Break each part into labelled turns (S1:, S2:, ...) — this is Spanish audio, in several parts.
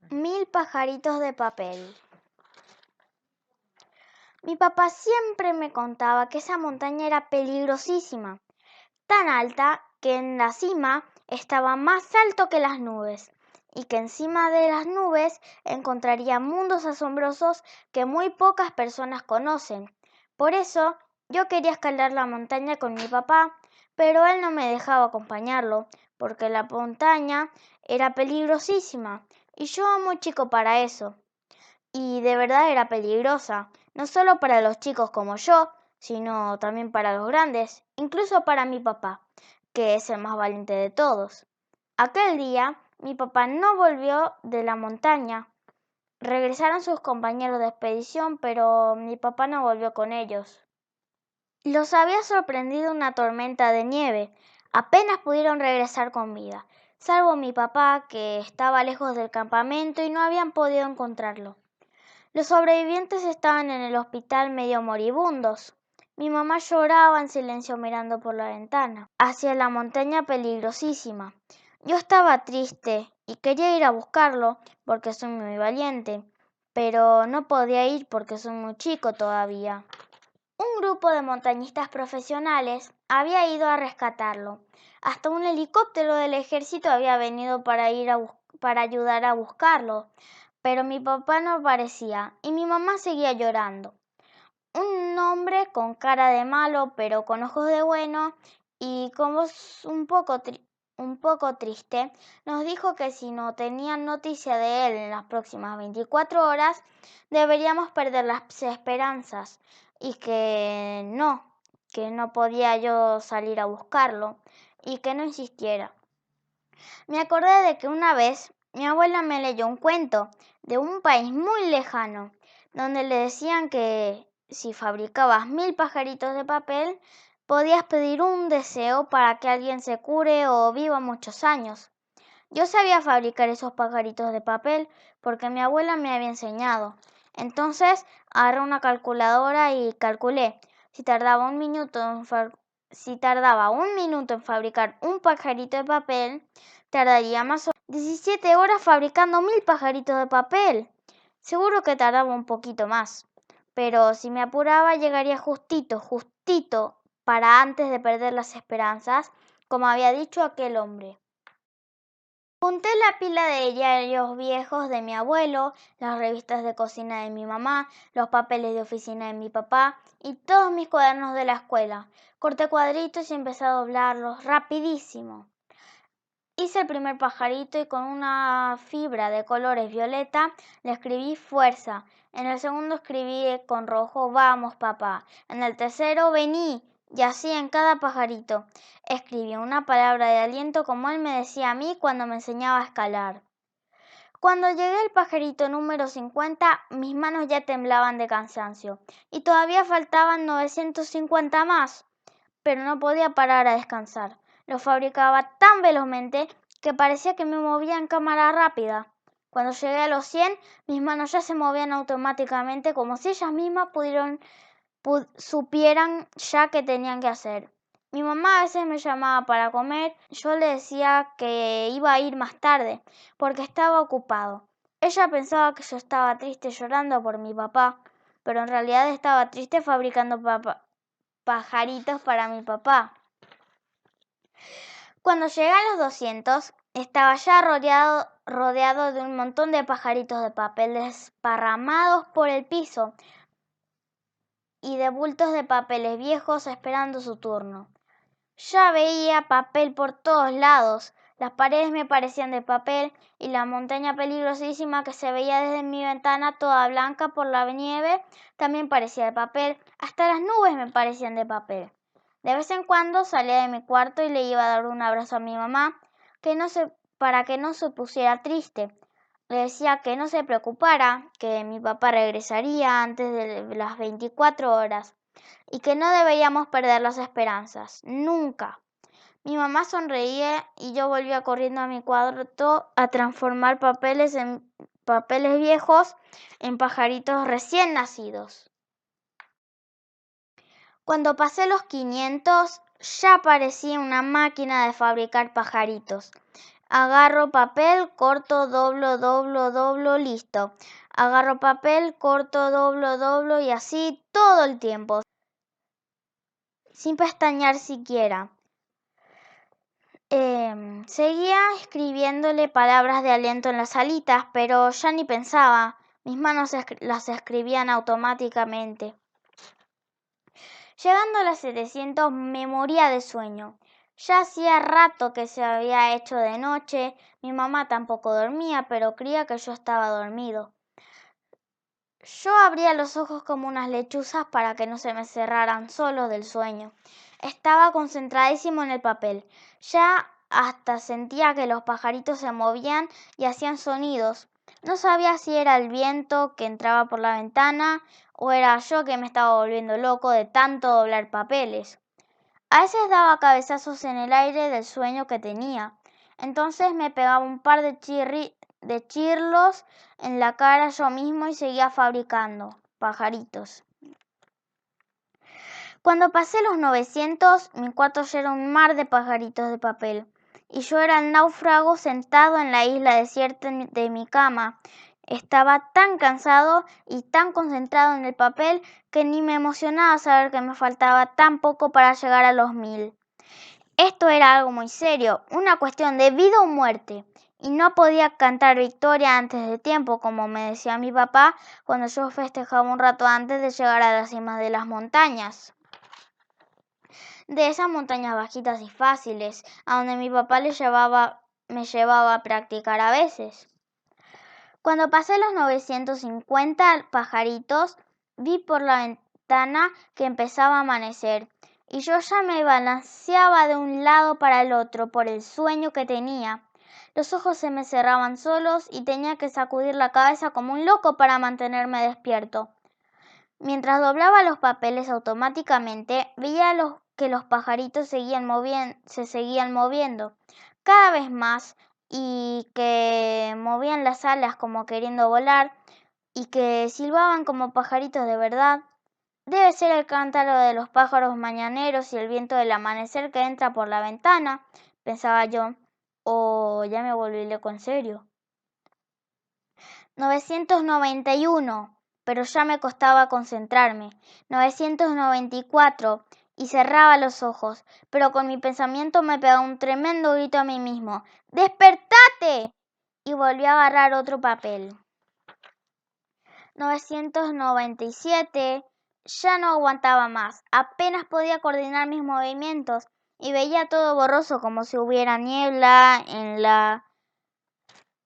S1: 1000 pajaritos de papel. Mi papá siempre me contaba que esa montaña era peligrosísima, tan alta que en la cima estaba más alto que las nubes, y que encima de las nubes encontraría mundos asombrosos que muy pocas personas conocen. Por eso yo quería escalar la montaña con mi papá, pero él no me dejaba acompañarlo, porque la montaña era peligrosísima, y yo muy chico para eso. Y de verdad era peligrosa, no solo para los chicos como yo, sino también para los grandes, incluso para mi papá, que es el más valiente de todos. Aquel día, mi papá no volvió de la montaña. Regresaron sus compañeros de expedición, pero mi papá no volvió con ellos. Los había sorprendido una tormenta de nieve. Apenas pudieron regresar con vida, salvo mi papá, que estaba lejos del campamento y no habían podido encontrarlo. Los sobrevivientes estaban en el hospital medio moribundos. Mi mamá lloraba en silencio mirando por la ventana, hacia la montaña peligrosísima. Yo estaba triste y quería ir a buscarlo porque soy muy valiente, pero no podía ir porque soy muy chico todavía. Un grupo de montañistas profesionales había ido a rescatarlo. Hasta un helicóptero del ejército había venido para ayudar a buscarlo. Pero mi papá no aparecía y mi mamá seguía llorando. Un hombre con cara de malo pero con ojos de bueno y con voz un poco triste nos dijo que si no tenían noticia de él en las próximas 24 horas deberíamos perder las esperanzas y que no podía yo salir a buscarlo y que no insistiera. Me acordé de que una vez mi abuela me leyó un cuento de un país muy lejano, donde le decían que si fabricabas 1000 pajaritos de papel, podías pedir un deseo para que alguien se cure o viva muchos años. Yo sabía fabricar esos pajaritos de papel porque mi abuela me había enseñado. Entonces agarré una calculadora y calculé si tardaba un minuto en fabricar un pajarito de papel, tardaría más o menos 17 horas fabricando 1000 pajaritos de papel. Seguro que tardaba un poquito más, pero si me apuraba llegaría justito para antes de perder las esperanzas, como había dicho aquel hombre. Junté la pila de diarios viejos de mi abuelo, las revistas de cocina de mi mamá, los papeles de oficina de mi papá y todos mis cuadernos de la escuela. Corté cuadritos y empecé a doblarlos rapidísimo. Hice el primer pajarito y con una fibra de colores violeta le escribí fuerza. En el segundo escribí con rojo vamos papá. En el tercero vení. Y así en cada pajarito. Escribí una palabra de aliento como él me decía a mí cuando me enseñaba a escalar. Cuando llegué al pajarito número 50, mis manos ya temblaban de cansancio. Y todavía faltaban 950 más. Pero no podía parar a descansar. Lo fabricaba tan velozmente que parecía que me movía en cámara rápida. Cuando llegué a los 100, mis manos ya se movían automáticamente como si ellas mismas supieran ya qué tenían que hacer. Mi mamá a veces me llamaba para comer, yo le decía que iba a ir más tarde, porque estaba ocupado. Ella pensaba que yo estaba triste llorando por mi papá, pero en realidad estaba triste fabricando pajaritos para mi papá. Cuando llegué a los 200, estaba ya rodeado de un montón de pajaritos de papel desparramados por el piso y de bultos de papeles viejos esperando su turno. Ya veía papel por todos lados. Las paredes me parecían de papel y la montaña peligrosísima que se veía desde mi ventana toda blanca por la nieve también parecía de papel. Hasta las nubes me parecían de papel. De vez en cuando salía de mi cuarto y le iba a dar un abrazo a mi mamá para que no se pusiera triste. Le decía que no se preocupara, que mi papá regresaría antes de las 24 horas y que no deberíamos perder las esperanzas, nunca. Mi mamá sonreía y yo volvía corriendo a mi cuarto a transformar papeles viejos en pajaritos recién nacidos. Cuando pasé los 500, ya parecía una máquina de fabricar pajaritos. Agarro papel, corto, doblo, doblo, doblo, listo. Agarro papel, corto, doblo, doblo y así todo el tiempo, sin pestañear siquiera. Seguía escribiéndole palabras de aliento en las alitas, pero ya ni pensaba. Mis manos las escribían automáticamente. Llegando a las 700 me moría de sueño. Ya hacía rato que se había hecho de noche. Mi mamá tampoco dormía, pero creía que yo estaba dormido. Yo abría los ojos como unas lechuzas para que no se me cerraran solos del sueño. Estaba concentradísimo en el papel. Ya hasta sentía que los pajaritos se movían y hacían sonidos. No sabía si era el viento que entraba por la ventana o era yo que me estaba volviendo loco de tanto doblar papeles. A veces daba cabezazos en el aire del sueño que tenía. Entonces me pegaba un par de chirlos en la cara yo mismo y seguía fabricando pajaritos. Cuando pasé los 900, mi cuarto ya era un mar de pajaritos de papel, y yo era el náufrago sentado en la isla desierta de mi cama. Estaba tan cansado y tan concentrado en el papel que ni me emocionaba saber que me faltaba tan poco para llegar a los 1000. Esto era algo muy serio, una cuestión de vida o muerte, y no podía cantar victoria antes de tiempo, como me decía mi papá cuando yo festejaba un rato antes de llegar a las cimas de las montañas. De esas montañas bajitas y fáciles, a donde mi papá me llevaba a practicar a veces. Cuando pasé los 950 pajaritos, vi por la ventana que empezaba a amanecer, y yo ya me balanceaba de un lado para el otro por el sueño que tenía. Los ojos se me cerraban solos y tenía que sacudir la cabeza como un loco para mantenerme despierto. Mientras doblaba los papeles automáticamente, veía que los pajaritos se seguían moviendo cada vez más y que movían las alas como queriendo volar y que silbaban como pajaritos de verdad. Debe ser el cántaro de los pájaros mañaneros y el viento del amanecer que entra por la ventana, pensaba yo, o ya me volví loco en serio. 991, pero ya me costaba concentrarme. 994, y cerraba los ojos, pero con mi pensamiento me pegaba un tremendo grito a mí mismo. ¡Despertate! Y volví a agarrar otro papel. 997, ya no aguantaba más. Apenas podía coordinar mis movimientos y veía todo borroso como si hubiera niebla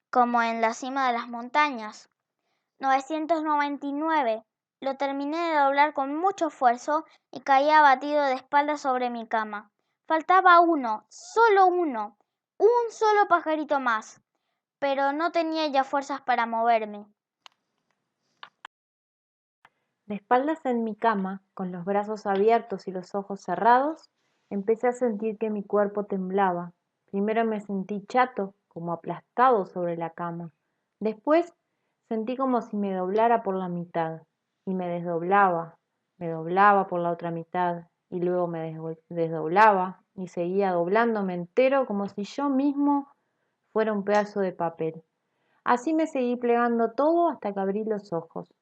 S1: como en la cima de las montañas. 999. Lo terminé de doblar con mucho esfuerzo y caí abatido de espaldas sobre mi cama. Faltaba uno, solo uno, un solo pajarito más, pero no tenía ya fuerzas para moverme.
S2: De espaldas en mi cama, con los brazos abiertos y los ojos cerrados, empecé a sentir que mi cuerpo temblaba. Primero me sentí chato, como aplastado sobre la cama. Después sentí como si me doblara por la mitad y me doblaba por la otra mitad y luego me desdoblaba y seguía doblándome entero como si yo mismo fuera un pedazo de papel. Así me seguí plegando todo hasta que abrí los ojos.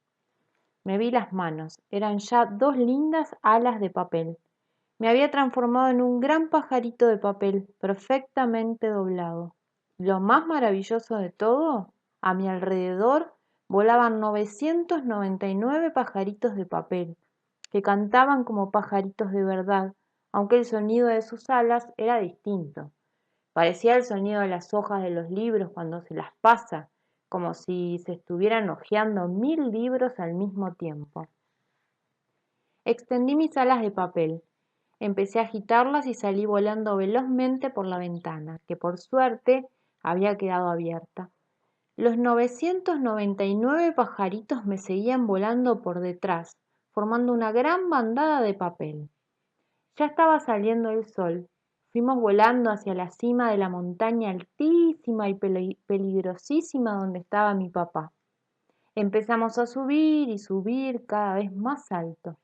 S2: Me vi las manos, eran ya 2 lindas alas de papel. Me había transformado en un gran pajarito de papel, perfectamente doblado. Lo más maravilloso de todo, a mi alrededor volaban 999 pajaritos de papel, que cantaban como pajaritos de verdad, aunque el sonido de sus alas era distinto. Parecía el sonido de las hojas de los libros cuando se las pasa, como si se estuvieran hojeando 1000 libros al mismo tiempo. Extendí mis alas de papel, empecé a agitarlas y salí volando velozmente por la ventana, que por suerte había quedado abierta. Los 999 pajaritos me seguían volando por detrás, formando una gran bandada de papel. Ya estaba saliendo el sol. Fuimos volando hacia la cima de la montaña altísima y peligrosísima donde estaba mi papá. Empezamos a subir y subir cada vez más alto.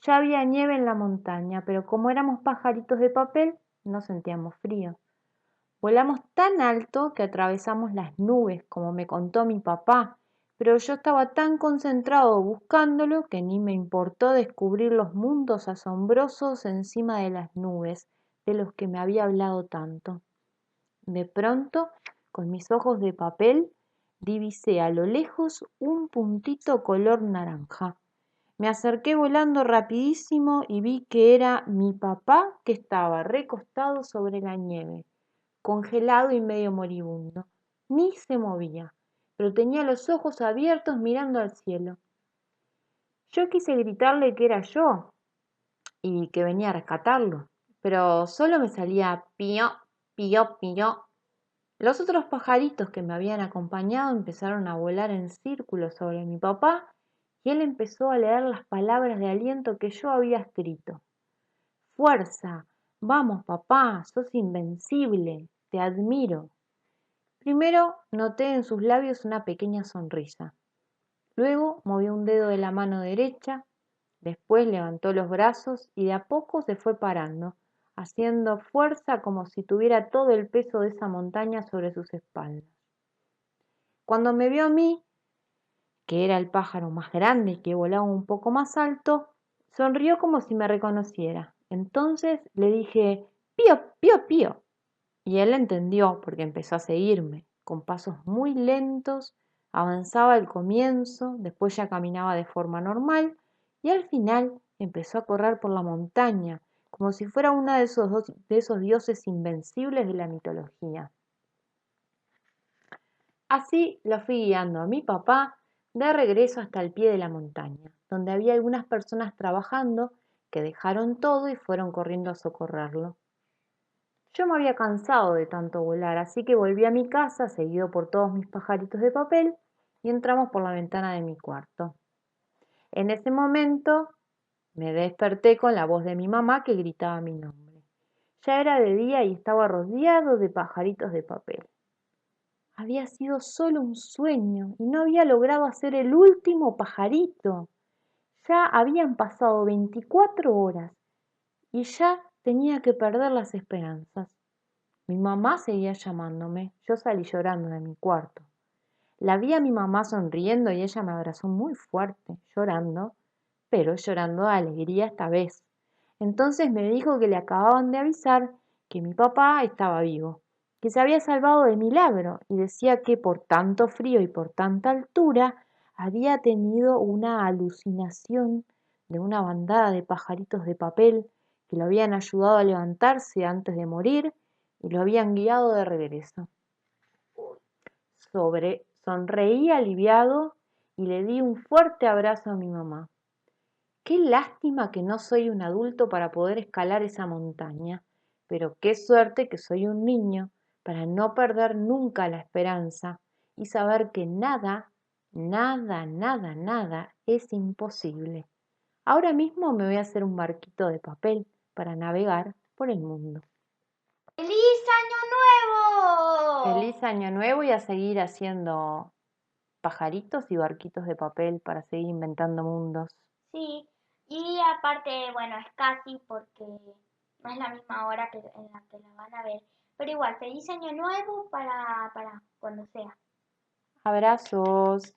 S2: Ya había nieve en la montaña, pero como éramos pajaritos de papel, no sentíamos frío. Volamos tan alto que atravesamos las nubes, como me contó mi papá, pero yo estaba tan concentrado buscándolo que ni me importó descubrir los mundos asombrosos encima de las nubes, de los que me había hablado tanto. De pronto, con mis ojos de papel, divisé a lo lejos un puntito color naranja. Me acerqué volando rapidísimo y vi que era mi papá que estaba recostado sobre la nieve, congelado y medio moribundo. Ni se movía, pero tenía los ojos abiertos mirando al cielo. Yo quise gritarle que era yo y que venía a rescatarlo, pero solo me salía pío, pío, pío. Los otros pajaritos que me habían acompañado empezaron a volar en círculos sobre mi papá y él empezó a leer las palabras de aliento que yo había escrito. Fuerza, vamos papá, sos invencible, te admiro. Primero noté en sus labios una pequeña sonrisa. Luego movió un dedo de la mano derecha, después levantó los brazos y de a poco se fue parando, haciendo fuerza como si tuviera todo el peso de esa montaña sobre sus espaldas. Cuando me vio a mí, que era el pájaro más grande y que volaba un poco más alto, sonrió como si me reconociera. Entonces le dije, pío, pío, pío. Y él entendió porque empezó a seguirme. Con pasos muy lentos, avanzaba al comienzo, después ya caminaba de forma normal y al final empezó a correr por la montaña, como si fuera uno de esos dioses invencibles de la mitología. Así lo fui guiando a mi papá de regreso hasta el pie de la montaña, donde había algunas personas trabajando que dejaron todo y fueron corriendo a socorrerlo. Yo me había cansado de tanto volar, así que volví a mi casa, seguido por todos mis pajaritos de papel, y entramos por la ventana de mi cuarto. En ese momento me desperté con la voz de mi mamá que gritaba mi nombre. Ya era de día y estaba rodeado de pajaritos de papel. Había sido solo un sueño y no había logrado hacer el último pajarito. Ya habían pasado 24 horas y ya tenía que perder las esperanzas. Mi mamá seguía llamándome. Yo salí llorando de mi cuarto. La vi a mi mamá sonriendo y ella me abrazó muy fuerte, llorando, pero llorando de alegría esta vez. Entonces me dijo que le acababan de avisar que mi papá estaba vivo, que se había salvado de milagro y decía que por tanto frío y por tanta altura había tenido una alucinación de una bandada de pajaritos de papel que lo habían ayudado a levantarse antes de morir y lo habían guiado de regreso. Sonreí aliviado y le di un fuerte abrazo a mi mamá. Qué lástima que no soy un adulto para poder escalar esa montaña, pero qué suerte que soy un niño para no perder nunca la esperanza y saber que nada, nada, nada, nada es imposible. Ahora mismo me voy a hacer un barquito de papel para navegar por el mundo.
S1: ¡Feliz Año Nuevo!
S2: Feliz año nuevo y a seguir haciendo pajaritos y barquitos de papel para seguir inventando mundos.
S1: Sí, y aparte, bueno, es casi porque no es la misma hora en la que la van a ver. Pero igual, feliz Año Nuevo para cuando sea.
S2: Abrazos.